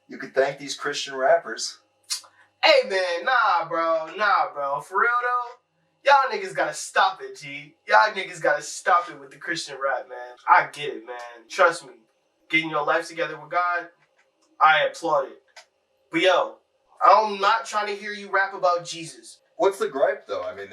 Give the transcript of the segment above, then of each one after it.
You could thank these Christian rappers. Hey man, nah bro. For real though, y'all niggas gotta stop it, G. Y'all niggas gotta stop it with the Christian rap, man. I get it, man. Trust me. Getting your life together with God, I applaud it. But yo, I'm not trying to hear you rap about Jesus. What's the gripe though? I mean,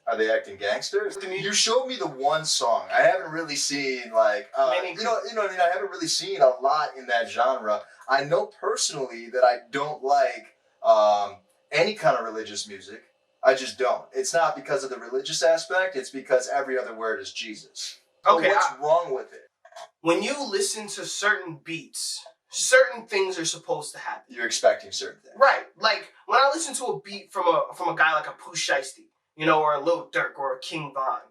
are they acting gangsters? You showed me the one song. I haven't really seen like, you know what I mean? I haven't really seen a lot in that genre. I know personally that I don't like any kind of religious music. I just don't. It's not because of the religious aspect. It's because every other word is Jesus. Okay, so what's wrong with it? When you listen to certain beats, certain things are supposed to happen. You're expecting certain things. Right. Like, when I listen to a beat from a guy like a Pooh Shiesty, you know, or a Lil Durk or a King Von,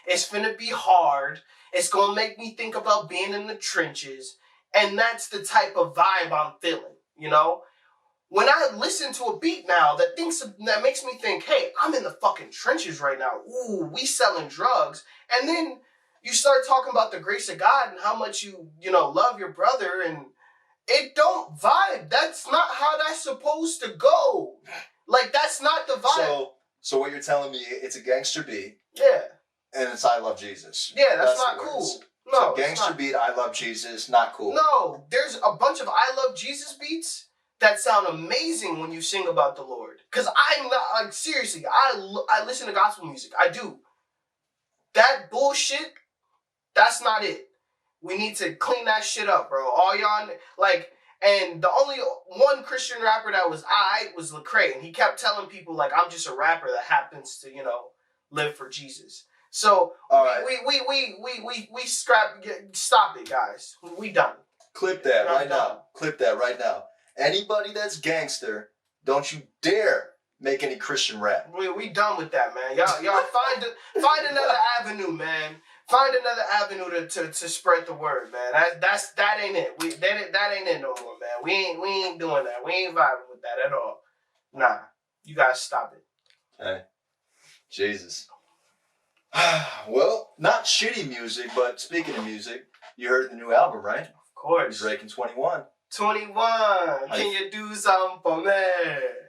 it's finna be hard. It's gonna make me think about being in the trenches. And that's the type of vibe I'm feeling, you know? When I listen to a beat now that makes me think, hey, I'm in the fucking trenches right now. Ooh, we selling drugs. And then you start talking about the grace of God and how much you love your brother, and it don't vibe. That's not how that's supposed to go. Like, that's not the vibe. So what you're telling me, it's a gangster beat. Yeah. And it's I Love Jesus. Yeah, that's not cool. No, so gangster beat, I Love Jesus, not cool. No, there's a bunch of I Love Jesus beats that sound amazing when you sing about the Lord. Because I'm not, like, seriously, I listen to gospel music. I do. That bullshit, that's not it. We need to clean that shit up, bro. All y'all, like, and the only one Christian rapper that was was Lecrae, and he kept telling people, like, I'm just a rapper that happens to, live for Jesus. So we stop it, guys. We done. Clip that right now. Clip that right now. Anybody that's gangster, don't you dare make any Christian rap. We done with that, man. Y'all find another avenue, man. Find another avenue to spread the word, man. That ain't it. That ain't it no more, man. We ain't doing that. We ain't vibing with that at all. Nah, you guys stop it. Hey, Jesus. Well, not shitty music, but speaking of music, you heard the new album, right? Of course. Drake and 21. 21. Can you do something for me?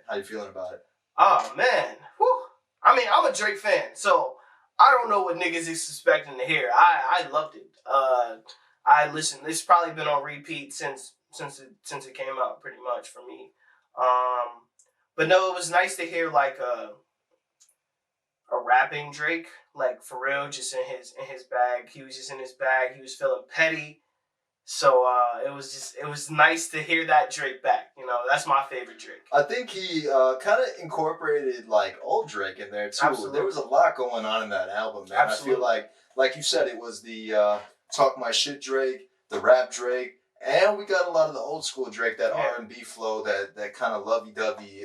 How you feeling about it? Oh, man. Whew. I mean, I'm a Drake fan, so I don't know what niggas is expecting to hear. I loved it. I listened. It's probably been on repeat since it came out, pretty much, for me. But no, it was nice to hear, like, a rapping Drake, like, for real, just in his bag. He was just in his bag. He was feeling petty. So it was nice to hear that Drake back. That's my favorite Drake. I think he kind of incorporated like old Drake in there too. Absolutely. There was a lot going on in that album, man. Absolutely. I feel like you said, it was the talk my shit Drake, the rap Drake, and we got a lot of the old school Drake, that R&B flow, that kind of lovey-dovey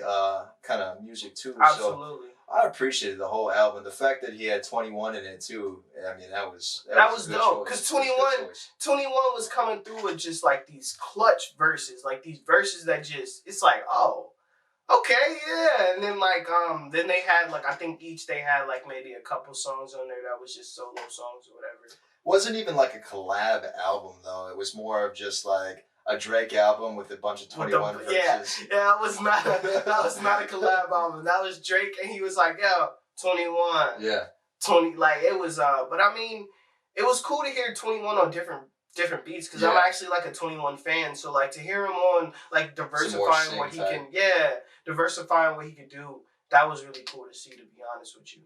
kind of music too. Absolutely. So I appreciated the whole album. The fact that he had 21 in it too. I mean, that was dope. Because 21 was coming through with just like these clutch verses, like these verses that just, it's like, oh, okay, yeah. And then then they had like, I think each they had like maybe a couple songs on there that was just solo songs or whatever. Wasn't even like a collab album though. It was more of just like a Drake album with a bunch of 21 verses. Yeah, that was not a collab album. That was Drake, and he was like, yo, 21. Yeah. 20, like, it was, but I mean, it was cool to hear 21 on different beats, because I'm actually, like, a 21 fan, so, like, to hear him on, like, diversifying what he can, diversifying what he could do, that was really cool to see, to be honest with you.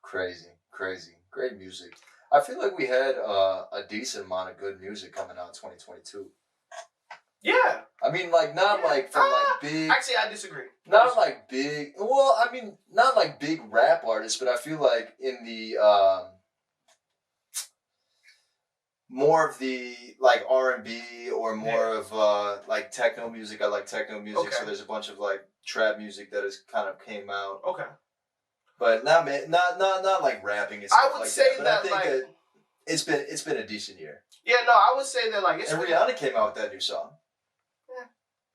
Crazy. Great music. I feel like we had a decent amount of good music coming out in 2022. Yeah. I mean, like, not like from like big... Actually, I disagree. Not like big... Well, I mean, not like big rap artists, but I feel like in the... more of the, like, R&B or more of, like, techno music. I like techno music, so there's a bunch of, like, trap music that has kind of came out. Okay. But not like rapping and stuff I would like say that. But that, I think like... that it's been a decent year. Yeah, no, I would say that, like... And Rihanna came out with that new song. Yeah.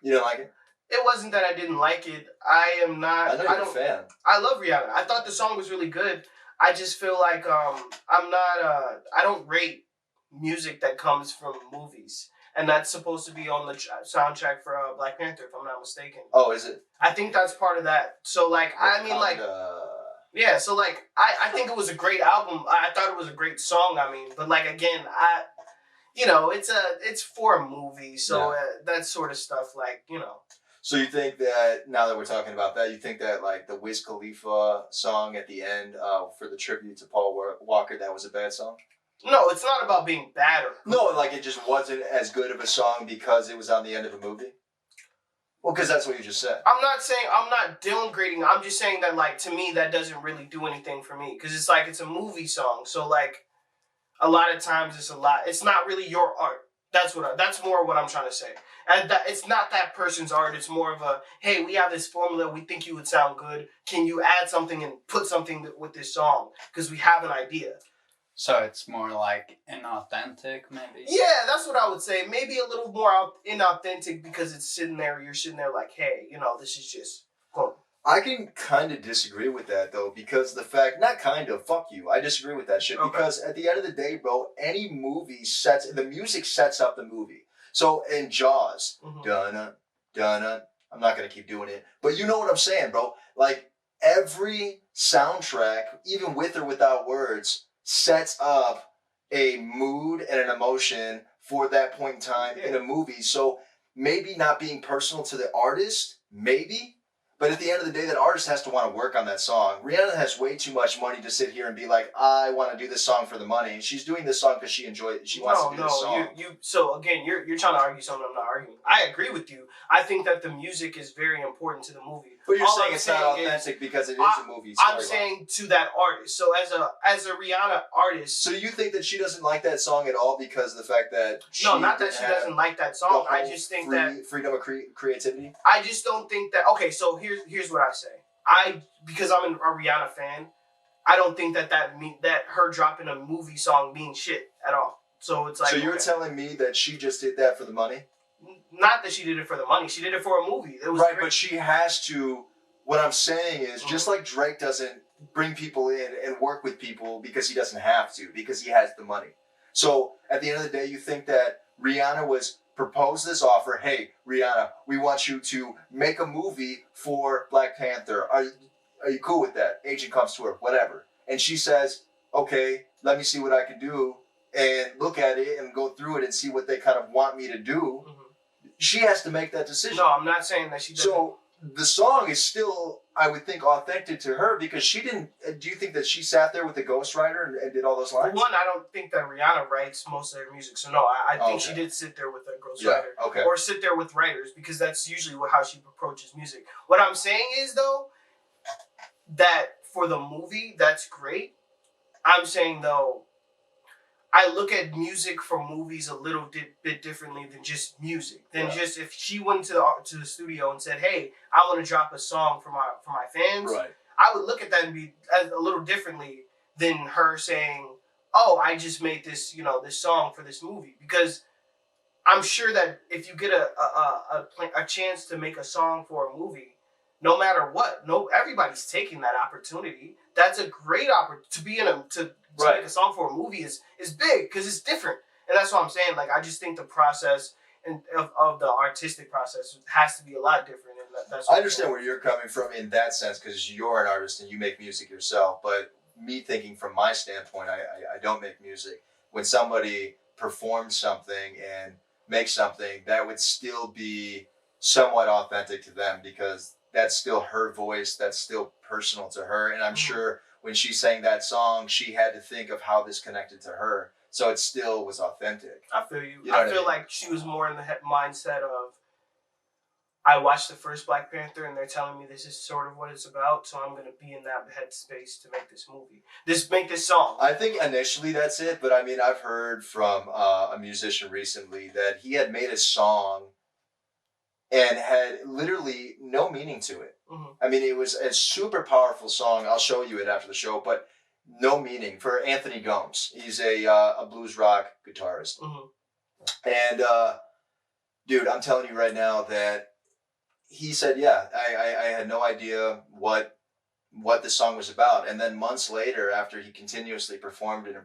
You didn't like it? It wasn't that I didn't like it. I am not... I know you're a fan. I love Rihanna. I thought the song was really good. I just feel like I'm not... I don't rate music that comes from movies. and that's supposed to be on the soundtrack for Black Panther, if I'm not mistaken. Oh, is it? I think that's part of that. So like, I mean, like, yeah. So like, I think it was a great album. I thought it was a great song. I mean, but like again, it's for a movie, so that sort of stuff, like, So you think that, now that we're talking about that, you think that like the Wiz Khalifa song at the end for the tribute to Paul Walker, that was a bad song? No, it's not about being bad or no, like it just wasn't as good of a song because it was on the end of a movie? Well, because that's what you just said. I'm not downgrading. I'm just saying that, like, to me, that doesn't really do anything for me. Because it's like, it's a movie song. So, like, a lot of times it's not really your art. That's more what I'm trying to say. And it's not that person's art. It's more of a, hey, we have this formula. We think you would sound good. Can you add something and put something with this song? Because we have an idea. So it's more like inauthentic, maybe? Yeah, that's what I would say. Maybe a little more inauthentic because it's sitting there. You're sitting there like, hey, this is just boom. I can kind of disagree with that, though, because fuck you. I disagree with that shit. Okay. Because at the end of the day, bro, any movie the music sets up the movie. So in Jaws, dun-dun, dun-dun, I'm not going to keep doing it, but you know what I'm saying, bro. Like, every soundtrack, even with or without words, sets up a mood and an emotion for that point in time in a movie. So maybe not being personal to the artist, maybe, but at the end of the day, that artist has to want to work on that song. Rihanna has way too much money to sit here and be like, I want to do this song for the money. And she's doing this song because she enjoys it. She wants to do this song. So again, you're trying to argue something I'm not arguing. I agree with you. I think that the music is very important to the movie. But you're saying it's not authentic because it is a movie. I'm saying to that artist. So as a Rihanna artist. So you think that she doesn't like that song at all because of the fact that she not that she doesn't like that song. I just think that freedom of creativity. I just don't think that. Okay, so here's what I say. Because I'm a Rihanna fan, I don't think that her dropping a movie song means shit at all. So it's like. So you're telling me that she just did that for the money? Not that she did it for the money. She did it for a movie. It was right, but she has to. What I'm saying is, just like Drake doesn't bring people in and work with people because he doesn't have to, because he has the money. So at the end of the day, you think that Rihanna was proposed this offer, hey, Rihanna, we want you to make a movie for Black Panther. Are you cool with that? Agent comes to her, whatever. And she says, okay, let me see what I can do, and look at it and go through it and see what they kind of want me to do. She has to make that decision. No, I'm not saying that she doesn't. So the song is still, I would think, authentic to her because she didn't. Do you think that she sat there with a ghostwriter and did all those lines? One, I don't think that Rihanna writes most of her music. So no, I think she did sit there with a ghostwriter. Or sit there with writers, because that's usually how she approaches music. What I'm saying is, though, that for the movie, that's great. I'm saying, though, I look at music for movies a little bit differently than just music. Just if she went to the studio and said, "Hey, I want to drop a song for my fans," I would look at that and be a little differently than her saying, "Oh, I just made this this song for this movie." Because I'm sure that if you get a chance to make a song for a movie, no matter what, everybody's taking that opportunity. That's a great opportunity to be to make a song for a movie is big because it's different, and that's what I'm saying. Like, I just think the process of the artistic process has to be a lot different. And that's I understand where you're coming from in that sense because you're an artist and you make music yourself. But me thinking from my standpoint, I don't make music. When somebody performs something and makes something, that would still be somewhat authentic to them because that's still her voice. That's still personal to her. And I'm sure when she sang that song, she had to think of how this connected to her. So it still was authentic. I feel you. I feel like she was more in the mindset of, I watched the first Black Panther and they're telling me this is sort of what it's about. So I'm going to be in that headspace to make this movie. Make this song. I think initially that's it. But I mean, I've heard from a musician recently that he had made a song and had literally no meaning to it. I mean, it was a super powerful song. I'll show you it after the show, but no meaning. For Anthony Gomes. He's a blues rock guitarist. And, dude, I'm telling you right now that he said, yeah, I had no idea what the song was about. And then months later, after he continuously performed it,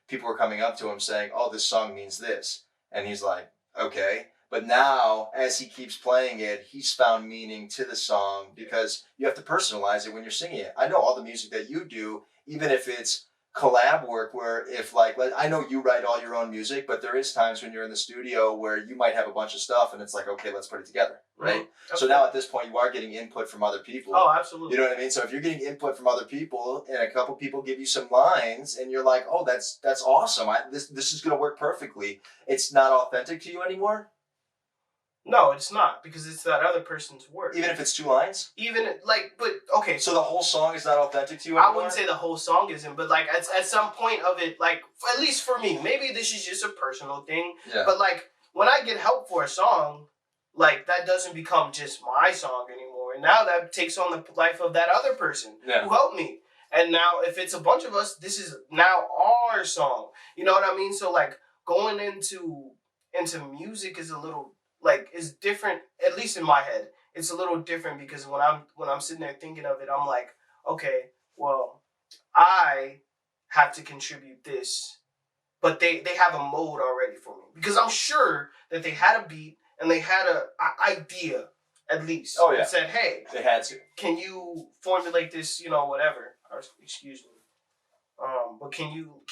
people were coming up to him saying, oh, this song means this. And he's like, okay. But now, as he keeps playing it, he's found meaning to the song because you have to personalize it when you're singing it. I know all the music that you do, even if it's collab work where if I know you write all your own music, but there is times when you're in the studio where you might have a bunch of stuff and it's like, okay, let's put it together, right? Mm-hmm. So now at this point you are getting input from other people. Oh, absolutely. You know what I mean? So if you're getting input from other people and a couple people give you some lines and you're like, oh, that's awesome. This is going to work perfectly. It's not authentic to you anymore? No, it's not, because it's that other person's work. Even if it's 2 lines? But okay. So the whole song is not authentic to you anymore? I wouldn't say the whole song isn't, but like at some point of it, like at least for me, maybe this is just a personal thing. Yeah. But like when I get help for a song, like that doesn't become just my song anymore. And now that takes on the life of that other person who helped me. And now if it's a bunch of us, this is now our song. You know what I mean? So like going into music is a little is different, at least in my head. It's a little different because when I'm sitting there thinking of it, I'm like, okay, well, I have to contribute this, but they have a mode already for me because I'm sure that they had a beat and they had a idea at least. Oh yeah. And said, hey, they had to. Can you formulate this? Whatever. Or, excuse me. But can you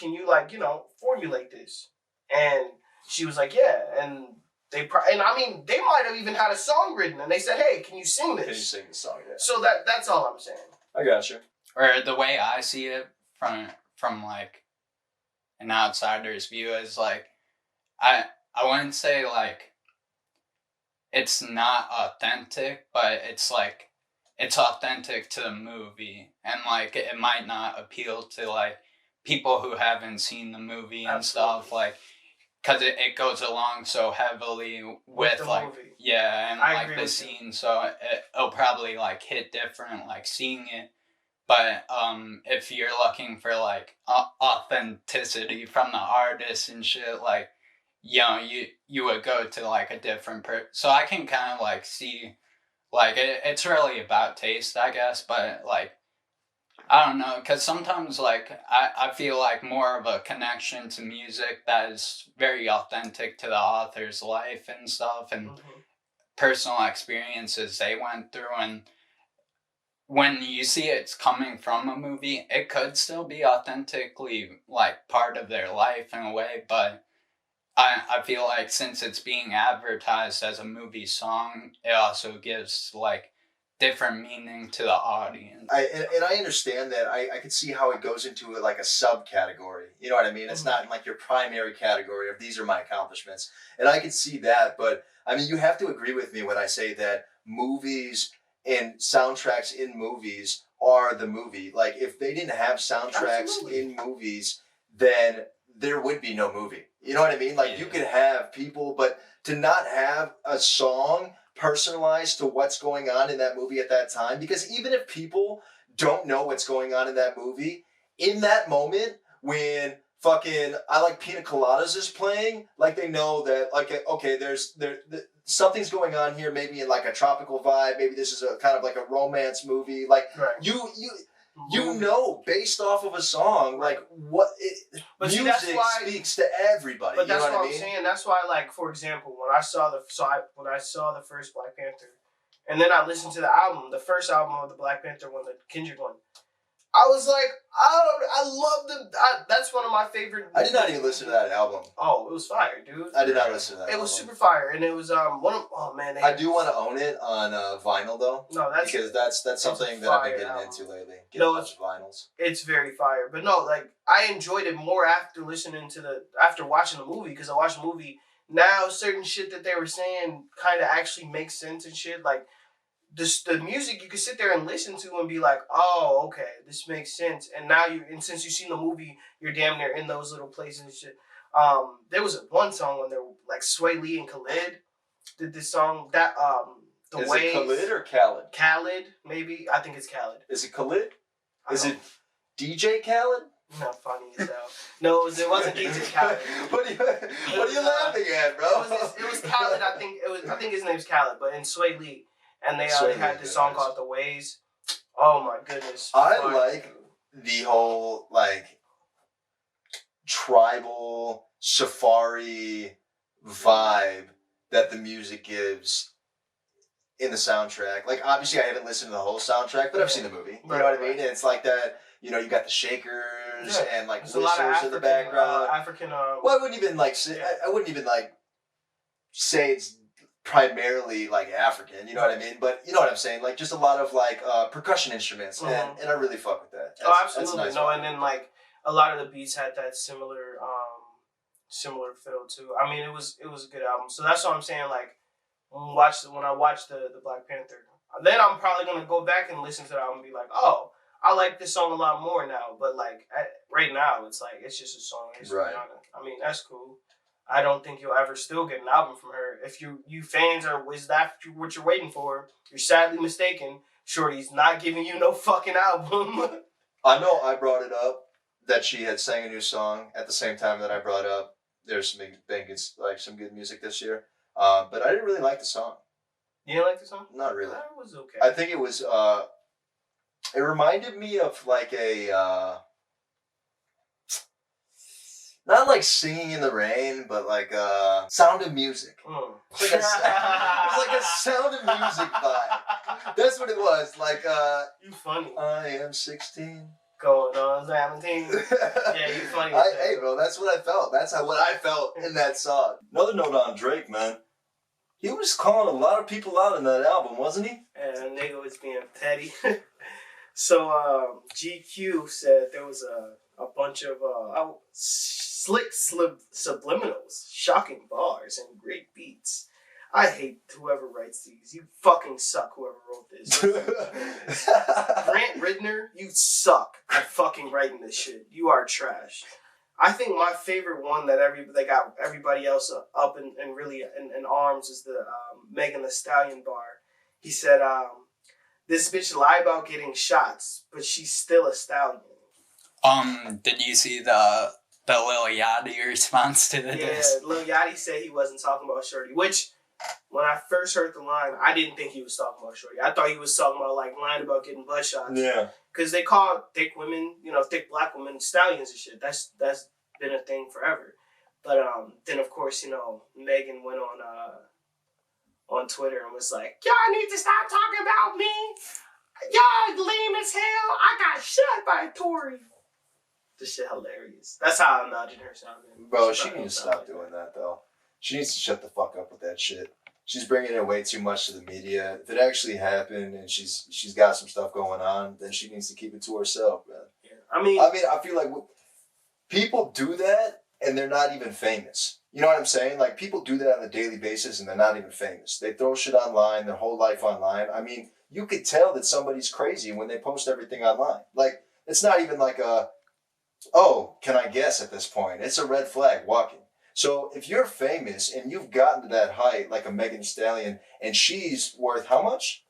formulate this? And she was like, yeah, and. They might have even had a song written, and they said, "Hey, can you sing this?" Can you sing the song? Yeah. So that's all I'm saying. I got you. Or the way I see it from like an outsider's view is like, I wouldn't say like it's not authentic, but it's like it's authentic to the movie, and like it might not appeal to like people who haven't seen the movie and stuff like. Because it goes along so heavily with the like movie. Yeah, and like the scene, so it'll probably like hit different like seeing it. But if you're looking for like authenticity from the artist and shit, like you would go to like a different so I can kind of like see like it's really about taste, I guess, but like. I don't know, because sometimes, like, I feel like more of a connection to music that is very authentic to the author's life and stuff and personal experiences they went through. And when you see it's coming from a movie, it could still be authentically, like, part of their life in a way, but I feel like since it's being advertised as a movie song, it also gives, like, different meaning to the audience. I understand that. I could see how it goes into like a subcategory. You know what I mean? It's not in like your primary category of these are my accomplishments. And I can see that, but I mean, you have to agree with me when I say that movies and soundtracks in movies are the movie. Like if they didn't have soundtracks in movies, then there would be no movie. You know what I mean? Like you could have people, but to not have a song personalized to what's going on in that movie at that time, because even if people don't know what's going on in that movie, in that moment when fucking I Like Pina Coladas is playing, like they know that like okay, there's something's going on here, maybe in like a tropical vibe, maybe this is a kind of like a romance movie, like you know, based off of a song, like what music speaks to everybody. But that's you know what I'm saying. That's why, like, for example, when I saw the first Black Panther, and then I listened to the album, the first album of the Black Panther one, the Kendrick one, I was like, I love them. That's one of my favorite. I did not even listen to that album. Oh, it was fire, dude. I did not listen to that. It was super fire, and it was one of I do want to own it on vinyl though. No, because that's something that I've been getting into lately. Getting a bunch of vinyls. It's very fire, but no, like I enjoyed it more after watching the movie, because I watched the movie. Now certain shit that they were saying kind of actually makes sense and shit. Like the music, you can sit there and listen to and be like, oh, okay, this makes sense. And now since you've seen the movie, you're damn near in those little places and shit. There was one song when they were like Sway Lee and Khalid did this song that the Is Waves. it Khalid or Khaled? Khalid, maybe. I think it's Khalid. Is it Khalid? Is it DJ Khaled? No, funny as hell. No, it wasn't DJ Khaled. What are you laughing at, bro? It was Khaled. I think his name's Khaled, but in Sway Lee. And they had this song called The Ways. Oh my goodness. I like the whole like tribal safari vibe that the music gives in the soundtrack. Like, obviously, I haven't listened to the whole soundtrack, but I've seen the movie. You know what I mean? And it's like that, you know, you got the shakers and, like, whistles in the background. African, well, I wouldn't even, like, say, I wouldn't even, like, say it's primarily, like, African, you know what I mean? But, you know what I'm saying? Like, just a lot of, like, percussion instruments, and I really fuck with that. Absolutely. That's nice. And then, like, a lot of the beats had that similar feel, too. I mean, it was a good album. So that's what I'm saying, like, when I watched the Black Panther, then I'm probably gonna go back and listen to the album and be like, oh, I like this song a lot more now. But like right now, it's like it's just a song. It's right. Rihanna. I mean, that's cool. I don't think you'll ever still get an album from her. If you fans are is that what you're waiting for? You're sadly mistaken. Shorty's not giving you no fucking album. I know I brought it up that she had sang a new song at the same time that I brought up there's some good music this year. But I didn't really like the song. You didn't like the song? Not really. It was okay. I think it was, it reminded me of like a, not like Singing in the Rain, but like Sound of Music. It was like a Sound of Music vibe. That's what it was. Like, you funny. I am 16. Going on 17. Yeah, you funny. Hey, bro, that's what I felt. That's what I felt in that song. Another note on Drake, man. He was calling a lot of people out in that album, wasn't he? And nigga was being petty. So GQ said there was a bunch of slick subliminals, shocking bars, and great beats. I hate whoever writes these. You fucking suck, whoever wrote this. Grant Ridner, you suck at fucking writing this shit. You are trash. I think my favorite one that they got everybody else up and really in arms is the Megan Thee Stallion bar. He said, this bitch lie about getting shots, but she's still a stallion. Did you see the Lil Yachty response to the diss? Yeah, Lil Yachty said he wasn't talking about Shorty, which when I first heard the line, I didn't think he was talking about Shorty. I thought he was talking about like lying about getting butt shots. Yeah. Because they call thick women, thick black women stallions and shit. That's been a thing forever. But then of course, Megan went on Twitter and was like, y'all need to stop talking about me. Y'all lame as hell. I got shot by a Tory. This shit hilarious. That's how I imagine her sounding. Bro, she needs to stop doing that though. She needs to shut the fuck up with that shit. She's bringing it way too much to the media. If it actually happened and she's got some stuff going on, then she needs to keep it to herself, man. Yeah. I mean, I feel like people do that and they're not even famous. You know what I'm saying? Like, people do that on a daily basis and they're not even famous. They throw shit online, their whole life online. I mean, you could tell that somebody's crazy when they post everything online. Like, it's not even like can I guess at this point? It's a red flag walking. So if you're famous and you've gotten to that height, like a Megan Thee Stallion, and she's worth how much?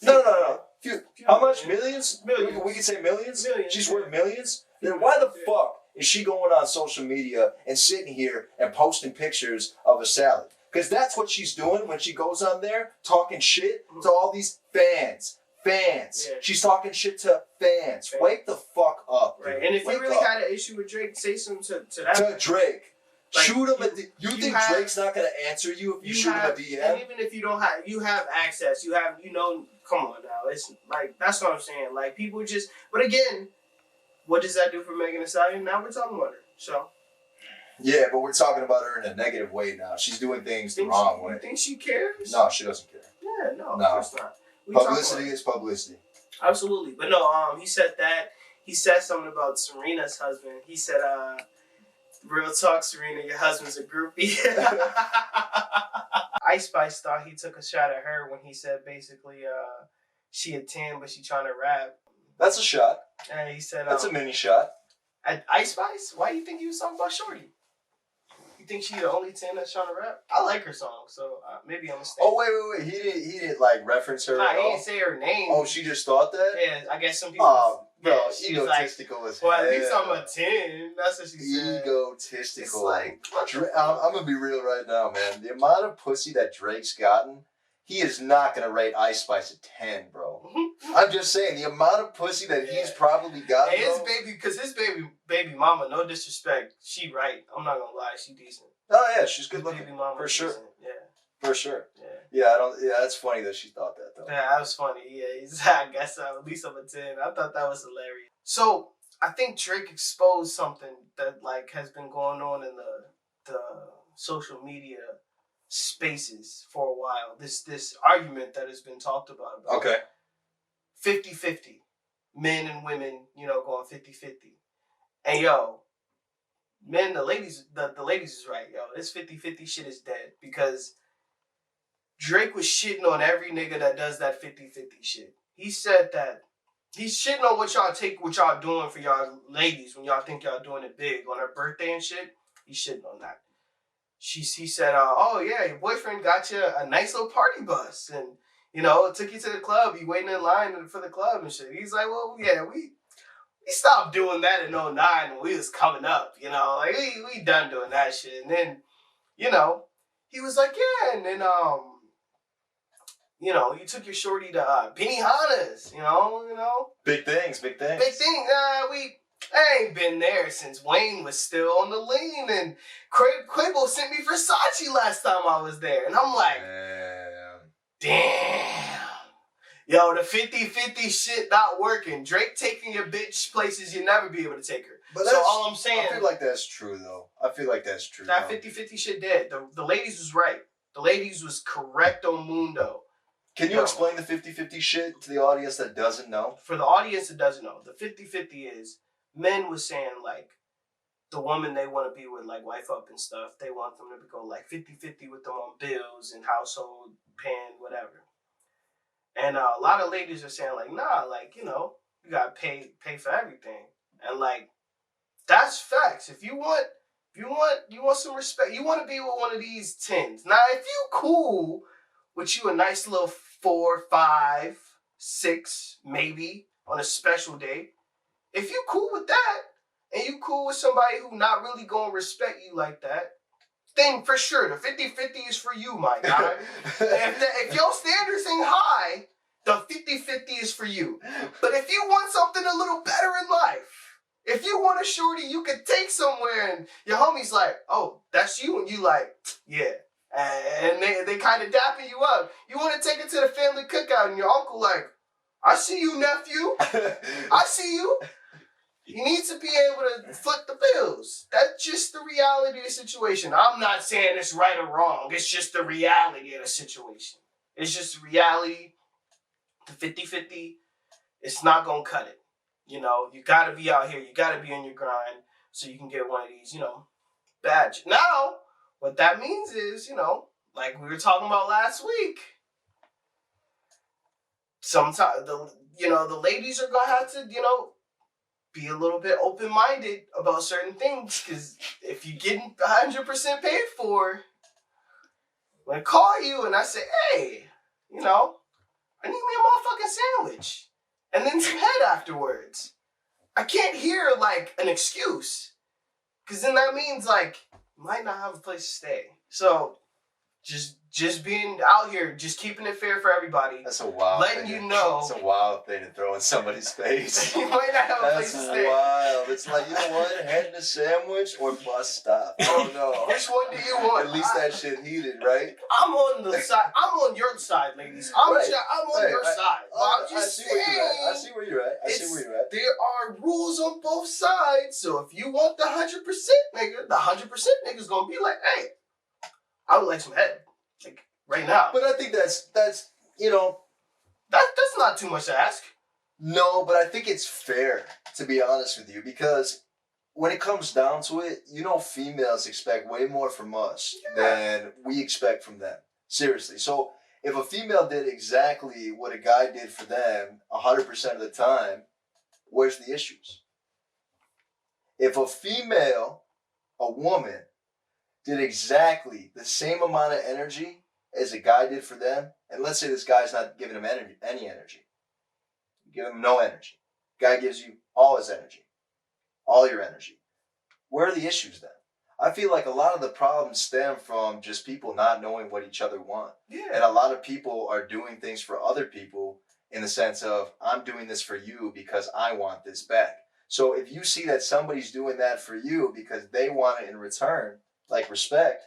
No. How much? Millions? Millions. We could say millions? Millions. She's worth millions? Then why the fuck is she going on social media and sitting here and posting pictures of a salad? Because that's what she's doing when she goes on there talking shit to all these fans. Yeah. She's talking shit to fans. Wake the fuck up, dude. Right. And if you really got an issue with Drake, say something to that. To Drake. Like, shoot him you think Drake's not going to answer you if you shoot him a DM? And even if you don't have, you have access. You have, come on now. It's like, that's what I'm saying. Like, people just, but again, what does that do for Megan Thee Stallion? Now we're talking about her. So. Yeah, but we're talking about her in a negative way now. She's doing things the wrong way. You think she cares? No, she doesn't care. Yeah, no, of course not. Publicity is publicity. Absolutely. But no, he said that. He said something about Serena's husband. He said, real talk, Serena, your husband's a groupie. Ice Spice thought he took a shot at her when he said basically she a 10, but she trying to rap. That's a shot. And he said... That's a mini shot. At Ice Spice? Why do you think he was talking about Shorty? You think she the only 10 that's trying to rap? I like her song, so maybe I'm mistaken. Oh, wait. He didn't like reference her Nah, at he all? didn't say her name. Oh, she just thought that? Yeah, I guess some people... Bro, she was like, well, at least I'm a 10. That's what she said. Egotistical. It's like, I'm going to be real right now, man. The amount of pussy that Drake's gotten, he is not going to rate Ice Spice a 10, bro. I'm just saying, the amount of pussy that he's probably got, and his baby, because his baby mama, no disrespect, she right. I'm not going to lie, she decent. Oh, yeah, she's good looking. Baby mama for sure. Decent. Yeah. For sure. Yeah. Yeah, that's funny that she thought that, though. Yeah, that was funny. Yeah, I guess at least I'm a 10. I thought that was hilarious. So, I think Drake exposed something that, like, has been going on in the social media spaces for a while. This argument that has been talked about. Okay. 50-50. Men and women, going 50-50. And yo, men, the ladies is right, yo. This 50-50 shit is dead because Drake was shitting on every nigga that does that 50-50 shit. He said that he's shitting on what y'all doing for y'all ladies when y'all think y'all doing it big on her birthday and shit. He's shitting on that. He said, oh yeah, your boyfriend got you a nice little party bus and, took you to the club. You waiting in line for the club and shit. He's like, well, yeah, we stopped doing that in 2009 when we was coming up, like we done doing that shit. And then, he was like, yeah, and then, you took your shorty to Benihana's, Big things. Big things. I ain't been there since Wayne was still on the lean, and Quavo sent me Versace last time I was there. And I'm like, damn. Yo, the 50-50 shit not working. Drake taking your bitch places you never be able to take her. But so all I'm saying, I feel like that's true, though. That 50-50 shit dead. The ladies was right. The ladies was correcto mundo. Can you explain the 50-50 shit to the audience that doesn't know? For the audience that doesn't know, the 50-50 is men was saying, like, the woman they want to be with, like, wife up and stuff, they want them to go, like, 50-50 with them on bills and household, paying, whatever. And a lot of ladies are saying, like, nah, like, you got to pay for everything. And, like, that's facts. If you want some respect, you want to be with one of these 10s. Now, if you cool with you a nice little 4, 5, 6, maybe, on a special day, if you cool with that, and you cool with somebody who not really gonna respect you like that, then for sure, the 50-50 is for you, my guy. if your standards ain't high, the 50-50 is for you. But if you want something a little better in life, if you want a shorty you could take somewhere and your homie's like, oh, that's you, and you like, yeah. And they kind of dapping you up. You want to take it to the family cookout and your uncle like, I see you, nephew. I see you. You need to be able to foot the bills. That's just the reality of the situation. I'm not saying it's right or wrong. It's just the reality of the situation. It's just reality. The 50-50, it's not going to cut it. You got to be out here. You got to be on your grind so you can get one of these, badge. Now, what that means is, like we were talking about last week, sometimes, the ladies are going to have to, be a little bit open-minded about certain things, because if you're getting 100% paid for, when I call you and I say, hey, I need me a motherfucking sandwich, and then some head afterwards, I can't hear, like, an excuse, because then that means, like, you might not have a place to stay. So, just being out here, just keeping it fair for everybody. That's a wild letting thing. You know. It's a wild thing to throw in somebody's face. You might not have a place to stay. That's wild. It's like, you know what? Head in a sandwich or bus stop. Oh, no. Which one do you want? At least that shit heated, right? I'm on the side. I'm on your side, ladies. I'm on your side. I'm just saying. I see where you're at. There are rules on both sides. So if you want the 100% nigga, the 100% nigga's gonna be like, hey, I would like some head. Like, right now. But I think that's that's not too much to ask. No, but I think it's fair, to be honest with you, because when it comes down to it, females expect way more from us than we expect from them. Seriously. So if a female did exactly what a guy did for them 100% of the time, where's the issues? If a woman, did exactly the same amount of energy as a guy did for them, and let's say this guy's not giving him any energy. You give him no energy. Guy gives you all his energy. All your energy. Where are the issues then? I feel like a lot of the problems stem from just people not knowing what each other want. Yeah. And a lot of people are doing things for other people in the sense of, I'm doing this for you because I want this back. So if you see that somebody's doing that for you because they want it in return, like respect,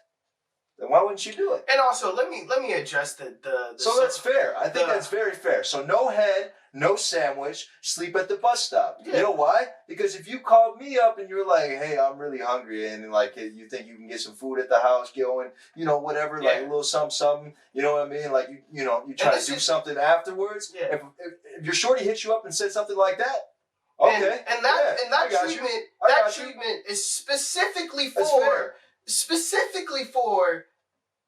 then why wouldn't you do it? And also, let me address the so that's fair. I think that's very fair. So no head, no sandwich, sleep at the bus stop. Yeah. You know why? Because if you called me up and you're like, hey, I'm really hungry, and like you think you can get some food at the house going, you know, whatever, like a little something, you know what I mean? Like you know, you try to do something afterwards. Yeah. If your shorty hits you up and said something like that, okay. And that treatment is specifically for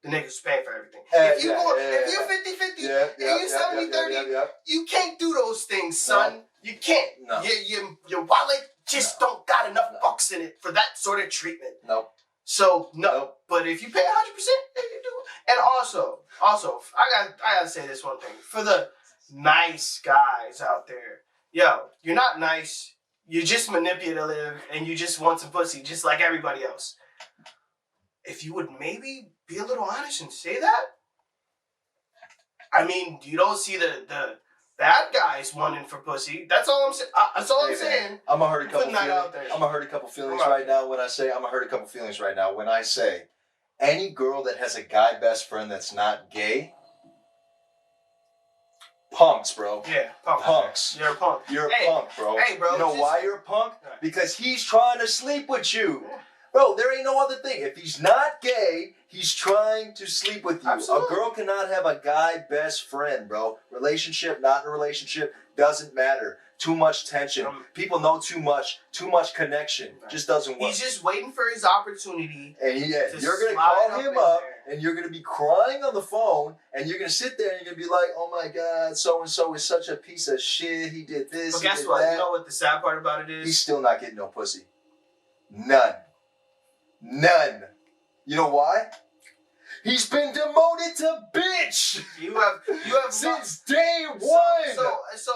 the niggas paying for everything. If you 50-50 and you 70-30, you can't do those things, son. No. You can't. No. Your wallet just don't got enough bucks in it for that sort of treatment. No. So no. But if you pay 100%, then you do it. And also, I gotta say this one thing. For the nice guys out there, yo, you're not nice. You're just manipulative and you just want some pussy, just like everybody else. If you would maybe be a little honest and say that. I mean, you don't see the bad guys wanting for pussy. That's all I'm saying. That's all I'm saying. I'm gonna hurt a couple feelings. I'm gonna hurt a couple feelings right now when I say any girl that has a guy best friend that's not gay. Punks, bro. Yeah, punks. You're a punk. You're a punk, bro. Hey, bro. You know why you're a punk? Because he's trying to sleep with you. Yeah. Bro, there ain't no other thing. If he's not gay, he's trying to sleep with you. Absolutely. A girl cannot have a guy best friend, bro. Relationship, not in a relationship, doesn't matter. Too much tension. People know too much connection. Just doesn't work. He's just waiting for his opportunity. And you're going to call him up and you're going to be crying on the phone and you're going to sit there and you're going to be like, oh my God, so-and-so is such a piece of shit. He did this, but guess what? That. You know what the sad part about it is? He's still not getting no pussy. None. You know why? He's been demoted to bitch. You have since day one. So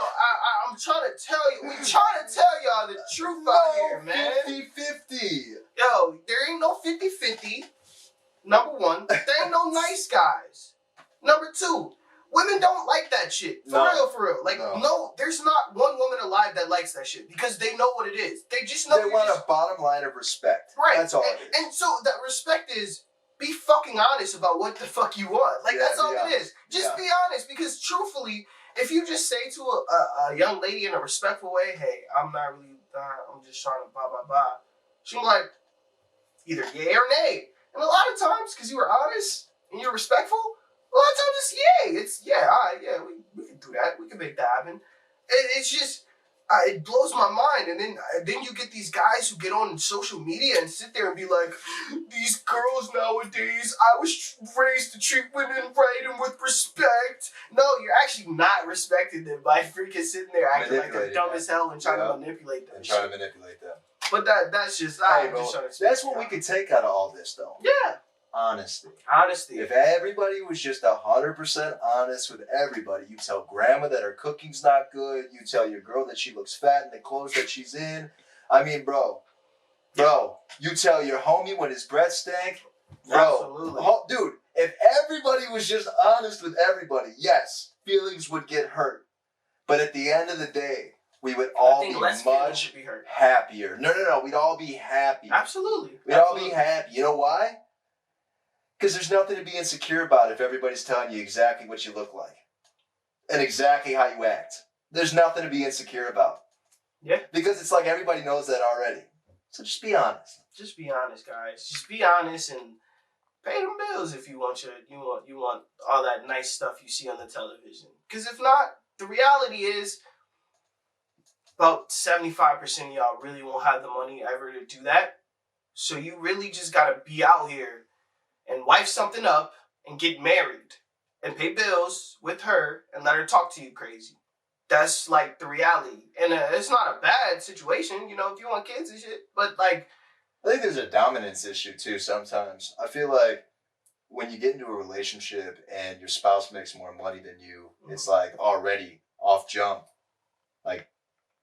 I'm trying to tell you. We trying to tell y'all the truth out here, man. 50-50. Yo, there ain't no 50-50. Number one, there ain't no nice guys. Number two, women don't like that shit. For real. Like, no, there's not one woman alive that likes that shit because they know what it is. They just know. They want a bottom line of respect. Right. That's all it is. And so that respect is be fucking honest about what the fuck you want. Like, that's all it is. Just be honest because truthfully, if you just say to a young lady in a respectful way, hey, I'm not really, I'm just trying to blah, blah, blah. She'll be like, either yay or nay. And a lot of times, because you were honest and you're respectful, a lot of times it's yay. It's we can do that. We can make that happen. It's just it blows my mind. And then you get these guys who get on social media and sit there and be like, these girls nowadays, I was raised to treat women right and with respect. No, you're actually not respecting them by freaking sitting there acting like they're dumb as hell and trying to manipulate them. But that's just that's what we could take out of all this, though. Yeah. Honesty. If everybody was just 100% honest with everybody, you tell grandma that her cooking's not good. You tell your girl that she looks fat in the clothes that she's in. I mean, bro, you tell your homie when his breath stank. Absolutely. Dude, if everybody was just honest with everybody, yes, feelings would get hurt. But at the end of the day, we would all be much happier. No. We'd all be happy. Absolutely. We'd all be happy. You know why? Because there's nothing to be insecure about if everybody's telling you exactly what you look like and exactly how you act. There's nothing to be insecure about. Yeah. Because it's like everybody knows that already. So just be honest. Just be honest, guys. Just be honest and pay them bills if you want you want all that nice stuff you see on the television. Because if not, the reality is about 75% of y'all really won't have the money ever to do that. So you really just got to be out here and wife something up and get married and pay bills with her and let her talk to you crazy. That's like the reality. And it's not a bad situation, you know, if you want kids and shit. But like, I think there's a dominance issue too sometimes. I feel like when you get into a relationship and your spouse makes more money than you, it's like already off jump. Like,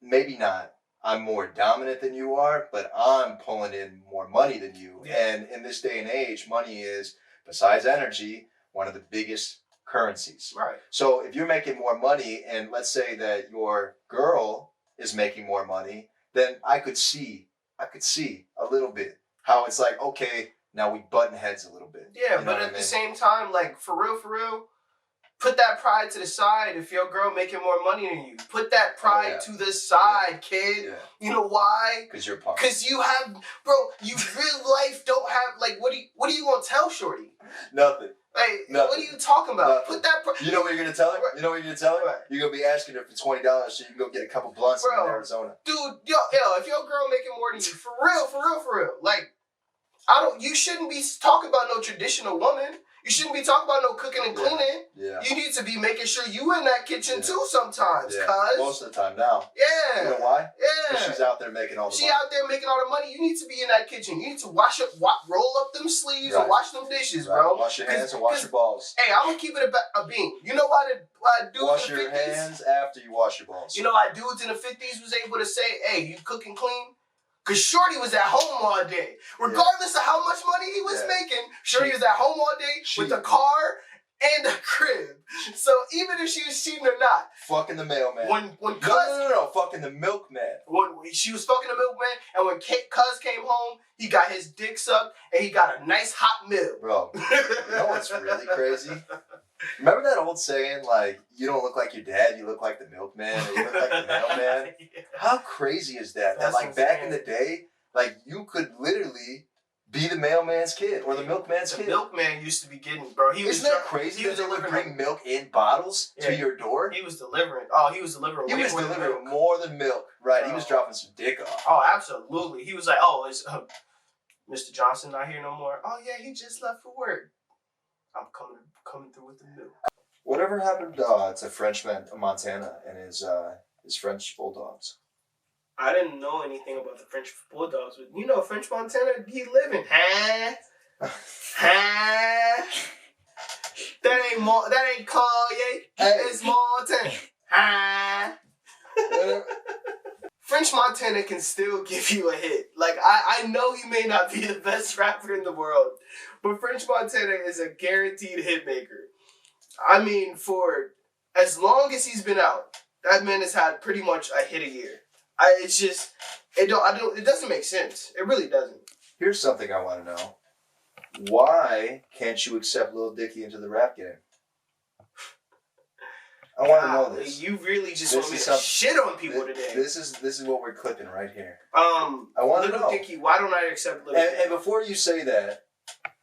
maybe not. I'm more dominant than you are, but I'm pulling in more money than you. Yeah. And in this day and age, money is, besides energy, one of the biggest currencies. Right. So if you're making more money, and let's say that your girl is making more money, then I could see a little bit how it's like, okay, now we button heads a little bit. Yeah, You know but what at I the mean? same time, like, for real, put that pride to the side if your girl making more money than you. Put that pride to the side, kid. Yeah. You know why? Because you're punk. Because you have, bro, you real life don't have, like, what are you going to tell shorty? Nothing. Hey, Nothing. what are you talking about? Nothing. Put that. You know what you're gonna tell her? Right. You know what you're gonna tell her? Right. You're gonna be asking her for $20 so you can go get a couple blunts in Arizona. Dude, yo, if your girl making more than you, for real, like, you shouldn't be talking about no traditional woman. You shouldn't be talking about no cooking and cleaning. Yeah. You need to be making sure you in that kitchen too sometimes, Yeah. cuz. Most of the time now. Yeah. You know why? Yeah. Because she's out there making all the She money. out there making all the money. You need to be in that kitchen. You need to roll up them sleeves Right. and wash them dishes, Right. bro. Wash your hands and wash your balls. Hey, I'm gonna keep it a bean. You know why dudes Wash in the your 50s? hands after you wash your balls. You know why dudes in the 50s was able to say, hey, you cook and clean? Because Shorty was at home all day. Regardless of how much money he was making, Shorty was at home all day with a car and a crib. So even if she was cheating or not. Fucking the mailman. When No. Fucking the milkman. When she was fucking the milkman, and when Cuz came home, he got his dick sucked, and he got a nice hot meal. Bro, you know what's really crazy? Remember that old saying, like, you don't look like your dad, you look like the milkman, or you look like the mailman? Yeah. How crazy is that? That's That, like, back in insane. the day, like, you could literally be the mailman's kid or the milkman's The kid. milkman used to be getting, bro. Isn't that crazy that they would bring milk in bottles to your door? He was delivering. Oh, he was delivering. He way was more than delivering milk. more than milk. Right, he was dropping some dick off. Oh, absolutely. He was like, oh, is Mr. Johnson not here no more? Oh, yeah, he just left for work. I'm coming through with the milk. Whatever happened to Frenchman Montana and his French bulldogs? I didn't know anything about the French bulldogs, but you know, French Montana, he living, huh? Huh? That ain't Kanye. It's Montana. Huh? French Montana can still give you a hit. Like, I know he may not be the best rapper in the world, but French Montana is a guaranteed hit maker. I mean, for as long as he's been out, that man has had pretty much a hit a year. It doesn't make sense. It really doesn't. Here's something I want to know. Why can't you accept Lil Dicky into the rap game? I want to know this. You really just want me to shit on people today. This is what we're clipping right here. I want to know. Lil Dicky, why don't I accept Lil Dicky? And before you say that,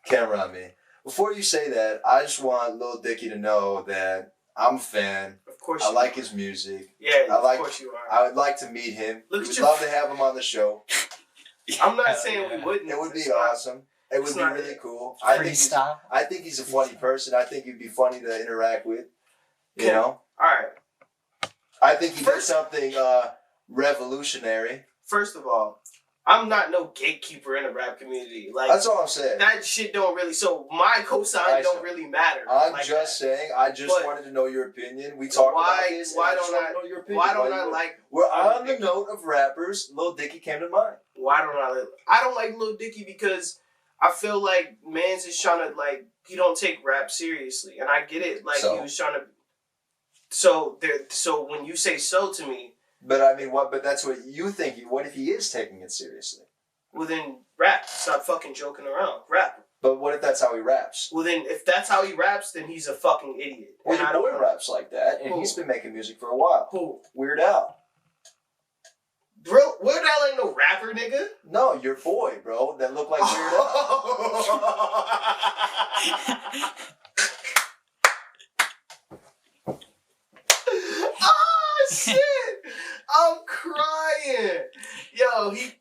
camera on me. Before you say that, I just want Lil Dicky to know that I'm a fan. Of course I like his music. Yeah, of course you are. I would like to meet him. Look We at would you. love to have him on the show. I'm not saying we wouldn't. It would be awesome. It would be really cool. I think he's a funny person. I think he'd be funny to interact with. You know? Alright. I think he did something revolutionary. First of all, I'm not no gatekeeper in the rap community. Like, that's all I'm saying. That shit don't really. So my cosign don't really matter. I'm like just saying. I just wanted to know your opinion. We talked about this. Why don't I know your opinion? Why don't I like? We're on the note of rappers. Lil Dicky came to mind. Why don't I don't like Lil Dicky because I feel like man's is trying to like he don't take rap seriously, and I get it. Like he was trying to. So when you say so to me. But I mean, what? But that's what you think. What if he is taking it seriously? Well, then rap. Stop fucking joking around. Rap. But what if that's how he raps? Well, then if that's how he raps, then he's a fucking idiot. Well, your boy raps like that, and he's been making music for a while. Who? Weird Al. Bro, Weird Al ain't no rapper, nigga. No, your boy, bro. That look like Weird Al. Oh shit! I'm crying. Yo, he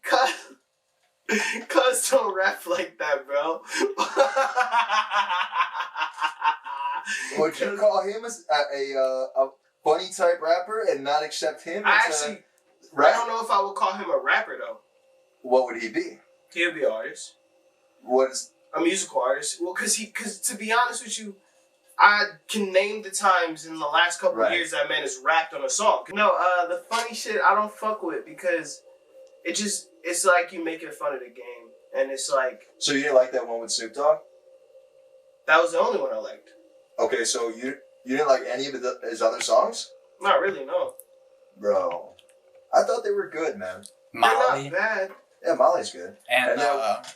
Cuz don't rap like that, bro. Would you call him a funny type rapper and not accept him? I don't know if I would call him a rapper though. What would he be? He would be an artist. What is a musical artist? Well, cause to be honest with you, I can name the times in the last couple of years that man has rapped on a song. No, the funny shit I don't fuck with because it's like you making fun of the game, and it's like. So you didn't like that one with Snoop Dogg? That was the only one I liked. Okay, so you didn't like any of his other songs? Not really, no. Bro, I thought they were good, man. Molly. They're not bad. Yeah, Molly's good. And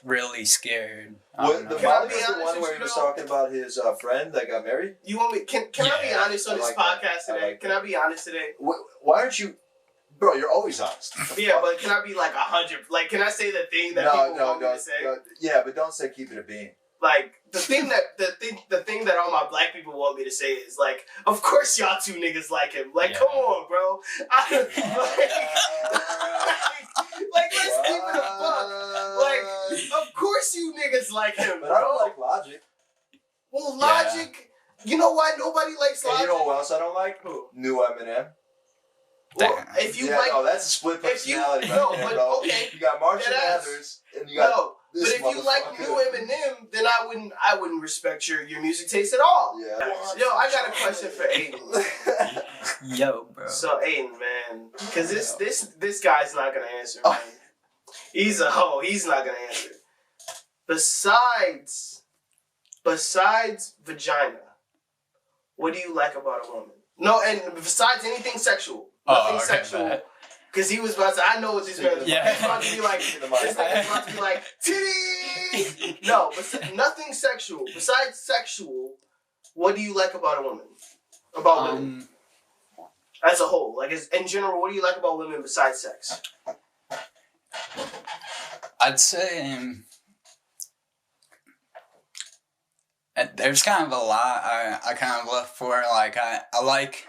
Really Scared. The Molly was the one where he was talking about his friend that got married? You want me? Can I be honest on this podcast today? Can I be honest today? Why aren't you... Bro, you're always honest. Yeah, but can I be like 100? Like, can I say the thing that people want me to say? Yeah, but don't say keep it a bean. Like, the thing that all my black people want me to say is like, of course y'all two niggas like him. Like, come on, bro. Like, let's keep it a buck. Like, of course you niggas like him, But bro. I don't like Logic. Well, Logic, you know why nobody likes Logic? And you know who else I don't like? Who? New Eminem. Well, if you like... No, that's a split personality bro. Okay. You got Marshall Mathers, and you got... No. But if you like New Eminem, then I wouldn't respect your music taste at all. Yeah. Yo, I got a question for Aidan. Yo, bro. So Aidan, man, because this guy's not gonna answer, man. He's a hoe. He's not gonna answer. Besides vagina, what do you like about a woman? No, and besides anything sexual, nothing sexual. Because he was about to, I know what this man is about. He's about to be like, this nigga's about to be like, titties! No, but nothing sexual. Besides sexual, what do you like about a woman? About women? As a whole. Like, in general, what do you like about women besides sex? I'd say there's kind of a lot I kind of look for. Like, I like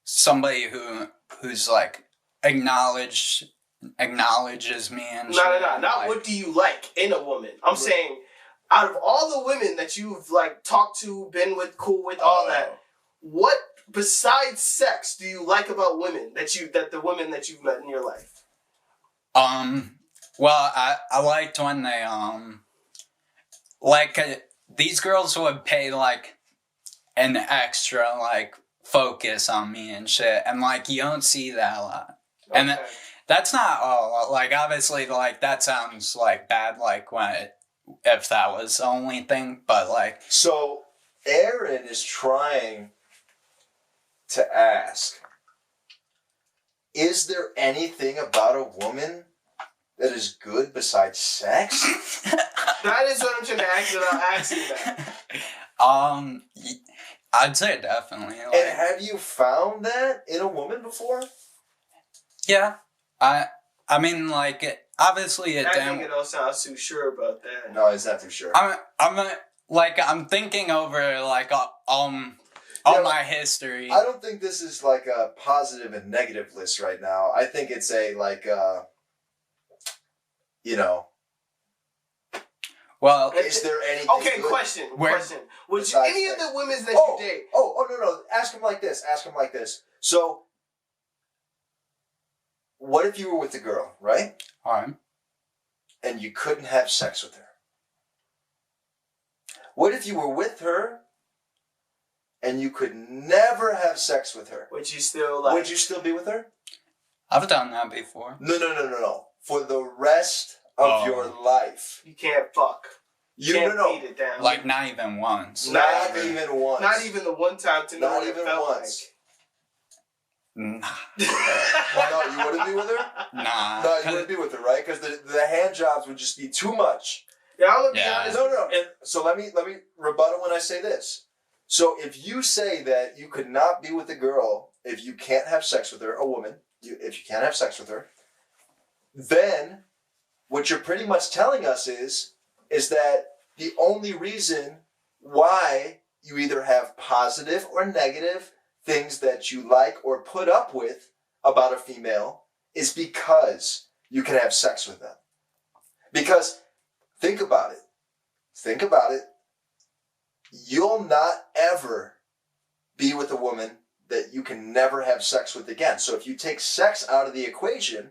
somebody who's like, acknowledges me and shit. No. Not what do you like in a woman. I'm saying, out of all the women that you've like talked to, been with, cool with, all that, what besides sex do you like about women that the women that you've met in your life? Well, I liked when they these girls would pay like an extra like focus on me and shit, and like you don't see that a lot. Okay. And that's not all. Like, obviously, like, that sounds, like, bad, like, if that was the only thing, but, like... So, Aaron is trying to ask, is there anything about a woman that is good besides sex? That is what I'm trying to ask, and I'm asking that. I'd say definitely. Like, and have you found that in a woman before? Yeah, I mean, like, obviously it didn't. I don't sound too sure about that. No, he's not too sure. I'm thinking over, like, all my history. I don't think this is, like, a positive and negative list right now. I think it's a, like, you know... Well, is there anything Okay, good? Question. Would you, any of the women that you date... No. Ask him like this. So... What if you were with a girl, right? Alright. And you couldn't have sex with her? What if you were with her and you could never have sex with her? Would you still like... Would you still be with her? I've done that before. No. For the rest of your life. You can't fuck. You can't beat it down. Like, not even once. Not even once. Not even the one time to know what it felt once. Nah. No, you wouldn't be with her? Nah. No, you wouldn't be with her, right? Because the hand jobs would just be too much. Yeah, I'm gonna be honest. No. And so let me rebuttal when I say this. So if you say that you could not be with a girl if you can't have sex with her, a woman, if you can't have sex with her, then what you're pretty much telling us is that the only reason why you either have positive or negative things that you like or put up with about a female is because you can have sex with them. Because think about it. You'll not ever be with a woman that you can never have sex with again. So if you take sex out of the equation,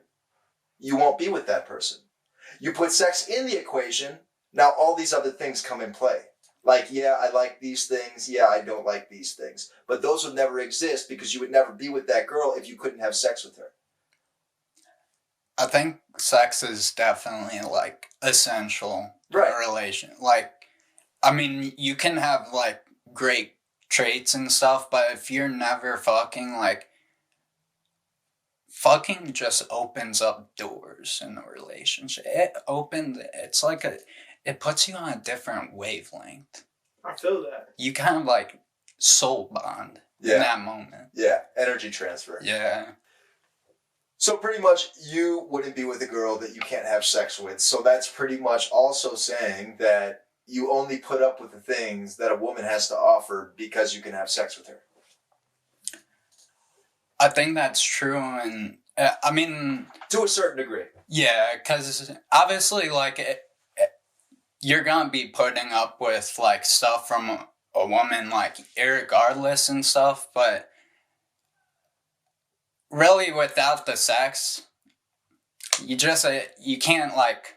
you won't be with that person. You put sex in the equation, now all these other things come in play. Like, yeah, I like these things. Yeah, I don't like these things. But those would never exist because you would never be with that girl if you couldn't have sex with her. I think sex is definitely, like, essential to Right. a relation. Like, I mean, you can have, like, great traits and stuff, but if you're never fucking, like, fucking just opens up doors in a relationship. It's like it puts you on a different wavelength. I feel that. You kind of, like, soul bond in that moment. Yeah, energy transfer. Yeah. So pretty much you wouldn't be with a girl that you can't have sex with. So that's pretty much also saying that you only put up with the things that a woman has to offer because you can have sex with her. I think that's true, and I mean... To a certain degree. Yeah, because obviously, like, you're gonna be putting up with, like, stuff from a woman, like, irregardless and stuff, but really without the sex, you can't, like,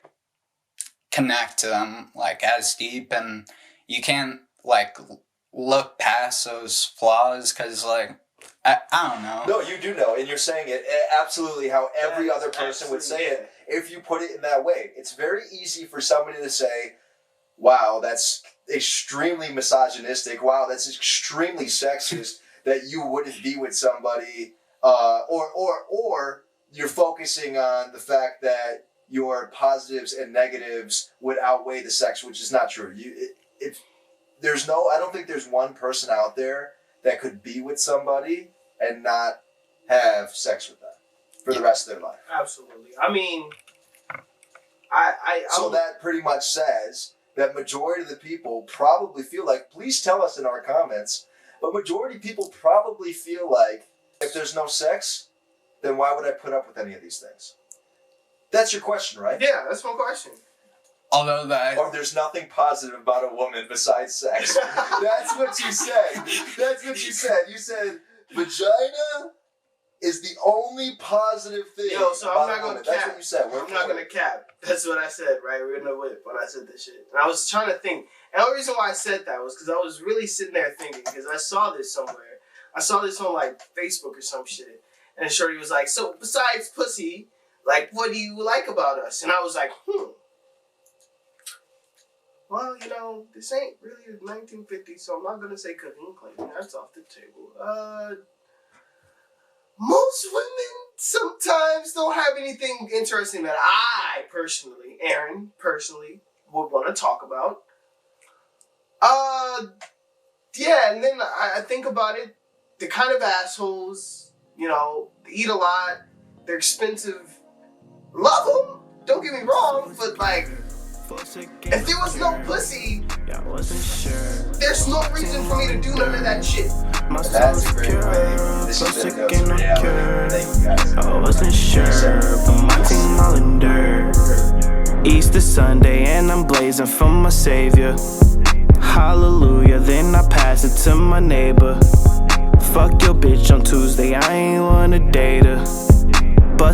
connect to them, like, as deep, and you can't, like, look past those flaws, because, like, I don't know. No, you do know, and you're saying it absolutely how every other person would say it if you put it in that way. It's very easy for somebody to say, wow, that's extremely misogynistic, wow, that's extremely sexist, that you wouldn't be with somebody, or you're focusing on the fact that your positives and negatives would outweigh the sex, which is not true. I don't think there's one person out there that could be with somebody and not have sex with them for the rest of their life. Absolutely. I mean, So that pretty much says that majority of the people probably feel like, please tell us in our comments, but majority of people probably feel like if there's no sex, then why would I put up with any of these things? That's your question, right? Yeah, that's my question. Although Or there's nothing positive about a woman besides sex. That's what you said. That's what you said. You said vagina is the only positive thing. Yo, so about I'm not a gonna woman. cap. That's what you said. I'm not gonna cap. That's what I said, right? We're in the whip when I said this shit. And I was trying to think. And the only reason why I said that was because I was really sitting there thinking, because I saw this somewhere. I saw this on, like, Facebook or some shit. And Shorty was like, so besides pussy, like, what do you like about us? And I was like, well, you know, this ain't really 1950, so I'm not gonna say cooking claim. That's off the table. Most women sometimes don't have anything interesting that I personally, Aaron, would want to talk about. Yeah, and then I think about it. The kind of assholes, you know, they eat a lot, they're expensive. Love them, don't get me wrong, but, like, if there was no pussy, there's no reason for me to do none of that shit. That's a great way. This is the dose of reality. Thank you guys. I wasn't sure, but my team all endured. Easter Sunday and I'm blazing for my savior. Hallelujah, then I pass it to my neighbor. Fuck your bitch on Tuesday, I ain't wanna date her.